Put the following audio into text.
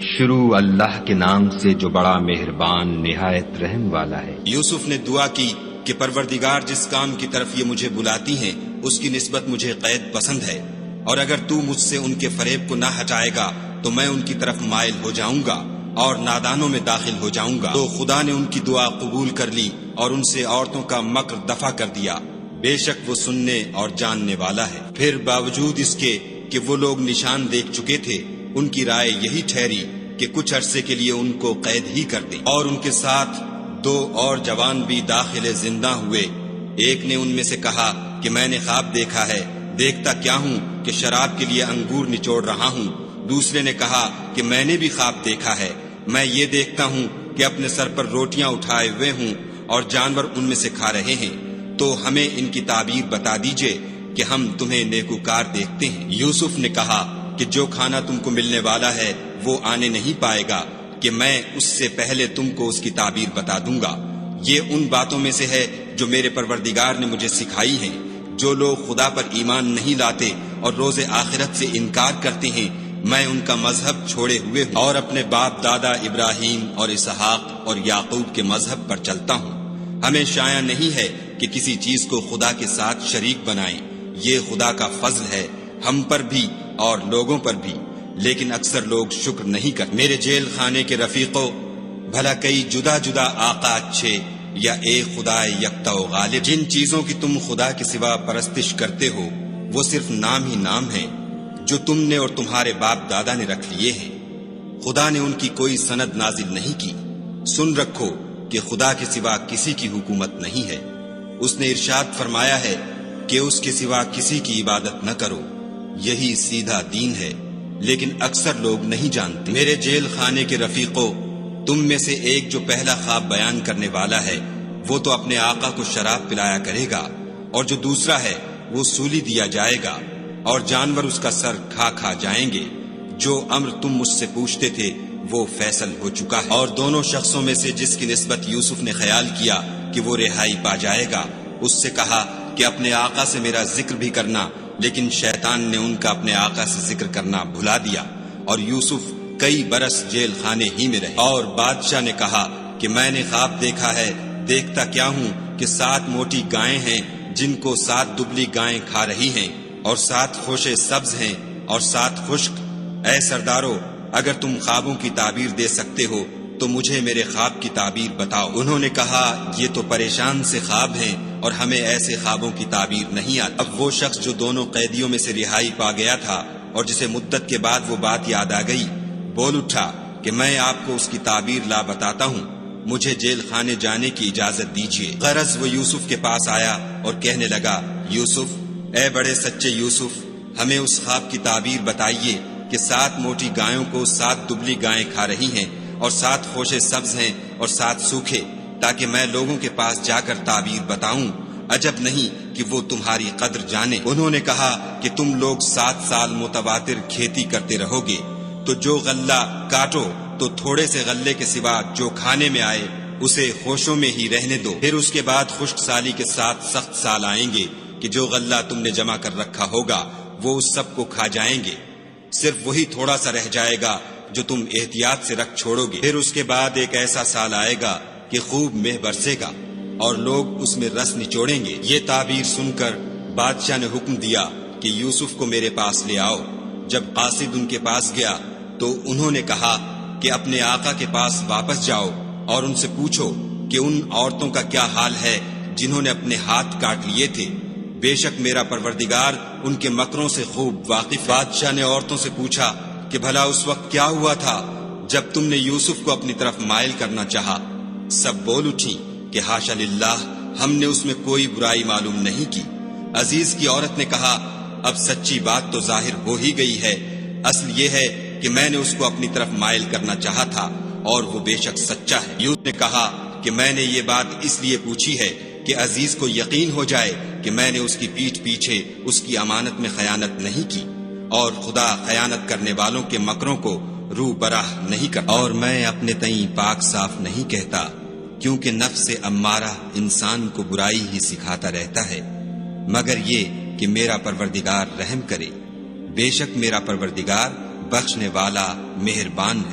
شروع اللہ کے نام سے جو بڑا مہربان نہایت رحم والا ہے۔ یوسف نے دعا کی کہ پروردگار جس کام کی طرف یہ مجھے بلاتی ہیں اس کی نسبت مجھے قید پسند ہے، اور اگر تو مجھ سے ان کے فریب کو نہ ہٹائے گا تو میں ان کی طرف مائل ہو جاؤں گا اور نادانوں میں داخل ہو جاؤں گا۔ تو خدا نے ان کی دعا قبول کر لی اور ان سے عورتوں کا مکر دفع کر دیا، بے شک وہ سننے اور جاننے والا ہے۔ پھر باوجود اس کے کہ وہ لوگ نشان دیکھ چکے تھے، ان کی رائے یہی ٹھہری کہ کچھ عرصے کے لیے ان کو قید ہی کر دیں، اور ان کے ساتھ 2 اور جوان بھی داخل زندہ ہوئے۔ ایک نے ان میں سے کہا کہ میں نے خواب دیکھا ہے، دیکھتا کیا ہوں کہ شراب کے لیے انگور نچوڑ رہا ہوں۔ دوسرے نے کہا کہ میں نے بھی خواب دیکھا ہے، میں یہ دیکھتا ہوں کہ اپنے سر پر روٹیاں اٹھائے ہوئے ہوں اور جانور ان میں سے کھا رہے ہیں، تو ہمیں ان کی تعبیر بتا دیجئے کہ ہم تمہیں نیکوکار دیکھتے ہیں۔ یوسف نے کہا کہ جو کھانا تم کو ملنے والا ہے وہ آنے نہیں پائے گا کہ میں اس سے پہلے تم کو اس کی تعبیر بتا دوں گا۔ یہ ان باتوں میں سے ہے جو میرے پروردگار نے مجھے سکھائی ہیں۔ جو لوگ خدا پر ایمان نہیں لاتے اور روز آخرت سے انکار کرتے ہیں، میں ان کا مذہب چھوڑے ہوئے ہوں اور اپنے باپ دادا ابراہیم اور اسحاق اور یعقوب کے مذہب پر چلتا ہوں۔ ہمیں شایع نہیں ہے کہ کسی چیز کو خدا کے ساتھ شریک بنائیں، یہ خدا کا فضل ہے ہم پر بھی اور لوگوں پر بھی، لیکن اکثر لوگ شکر نہیں کرتے۔ میرے جیل خانے کے رفیقوں، بھلا کئی جدا جدا آقا اچھے یا ایک خدا یکتا و غالب؟ جن چیزوں کی تم خدا کے سوا پرستش کرتے ہو وہ صرف نام ہی نام ہیں جو تم نے اور تمہارے باپ دادا نے رکھ لیے ہیں، خدا نے ان کی کوئی سند نازل نہیں کی۔ سن رکھو کہ خدا کے سوا کسی کی حکومت نہیں ہے، اس نے ارشاد فرمایا ہے کہ اس کے سوا کسی کی عبادت نہ کرو، یہی سیدھا دین ہے، لیکن اکثر لوگ نہیں جانتے۔ میرے جیل خانے کے رفیقوں، تم میں سے ایک جو پہلا خواب بیان کرنے والا ہے وہ تو اپنے آقا کو شراب پلایا کرے گا، اور جو دوسرا ہے وہ سولی دیا جائے گا اور جانور اس کا سر کھا کھا جائیں گے۔ جو امر تم مجھ سے پوچھتے تھے وہ فیصل ہو چکا ہے۔ اور دونوں شخصوں میں سے جس کی نسبت یوسف نے خیال کیا کہ وہ رہائی پا جائے گا، اس سے کہا کہ اپنے آقا سے میرا ذکر بھی کرنا، لیکن شیطان نے ان کا اپنے آقا سے ذکر کرنا بھلا دیا، اور یوسف کئی برس جیل خانے ہی میں رہے۔ اور بادشاہ نے کہا کہ میں نے خواب دیکھا ہے، دیکھتا کیا ہوں کہ 7 موٹی گائیں ہیں جن کو 7 دبلی گائیں کھا رہی ہیں، اور 7 خوشے سبز ہیں اور 7 خشک۔ اے سردارو، اگر تم خوابوں کی تعبیر دے سکتے ہو تو مجھے میرے خواب کی تعبیر بتاؤ۔ انہوں نے کہا یہ تو پریشان سے خواب ہیں اور ہمیں ایسے خوابوں کی تعبیر نہیں آتی۔ اب وہ شخص جو دونوں قیدیوں میں سے رہائی پا گیا تھا اور جسے مدت کے بعد وہ بات یاد آ گئی، بول اٹھا کہ میں آپ کو اس کی تعبیر لا بتاتا ہوں، مجھے جیل خانے جانے کی اجازت دیجیے۔ غرض وہ یوسف کے پاس آیا اور کہنے لگا، یوسف، اے بڑے سچے یوسف، ہمیں اس خواب کی تعبیر بتائیے کہ 7 موٹی گایوں کو 7 دبلی گائیں کھا رہی ہیں اور 7 خوشے سبز ہیں اور 7 سوکھے، تاکہ میں لوگوں کے پاس جا کر تعبیر بتاؤں، عجب نہیں کہ وہ تمہاری قدر جانے۔ انہوں نے کہا کہ تم لوگ 7 سال متواتر کھیتی کرتے رہو گے، تو جو غلہ کاٹو تو تھوڑے سے غلے کے سوا جو کھانے میں آئے اسے خوشوں میں ہی رہنے دو، پھر اس کے بعد خشک سالی کے ساتھ سخت سال آئیں گے کہ جو غلہ تم نے جمع کر رکھا ہوگا وہ اس سب کو کھا جائیں گے، صرف وہی تھوڑا سا رہ جائے گا جو تم احتیاط سے رکھ چھوڑو گے۔ پھر اس کے بعد ایک ایسا سال آئے گا کہ خوب مہ برسے گا اور لوگ اس میں رس نچوڑیں گے۔ یہ تعبیر سن کر بادشاہ نے حکم دیا کہ یوسف کو میرے پاس لے آؤ۔ جب قاصد ان کے پاس گیا تو انہوں نے کہا کہ اپنے آقا کے پاس واپس جاؤ اور ان سے پوچھو کہ ان عورتوں کا کیا حال ہے جنہوں نے اپنے ہاتھ کاٹ لیے تھے، بے شک میرا پروردگار ان کے مکروں سے خوب واقف۔ بادشاہ نے عورتوں سے پوچھا کہ بھلا اس وقت کیا ہوا تھا جب تم نے یوسف کو اپنی طرف مائل کرنا چاہا؟ سب بول اٹھی کہ حاشا للہ، ہم نے اس میں کوئی برائی معلوم نہیں کی۔ عزیز کی عورت نے کہا اب سچی بات تو ظاہر ہو ہی گئی ہے، اصل یہ ہے کہ میں نے اس کو اپنی طرف مائل کرنا چاہا تھا اور وہ بے شک سچا ہے۔ یوسف نے کہا کہ میں نے یہ بات اس لیے پوچھی ہے کہ عزیز کو یقین ہو جائے کہ میں نے اس کی پیٹھ پیچھے اس کی امانت میں خیانت نہیں کی، اور خدا خیانت کرنے والوں کے مکروں کو روح براہ نہیں کرتا، اور میں اپنے تئیں پاک صاف نہیں کہتا، کیونکہ نفس امارہ انسان کو برائی ہی سکھاتا رہتا ہے، مگر یہ کہ میرا پروردگار رحم کرے، بے شک میرا پروردگار بخشنے والا مہربان ہے۔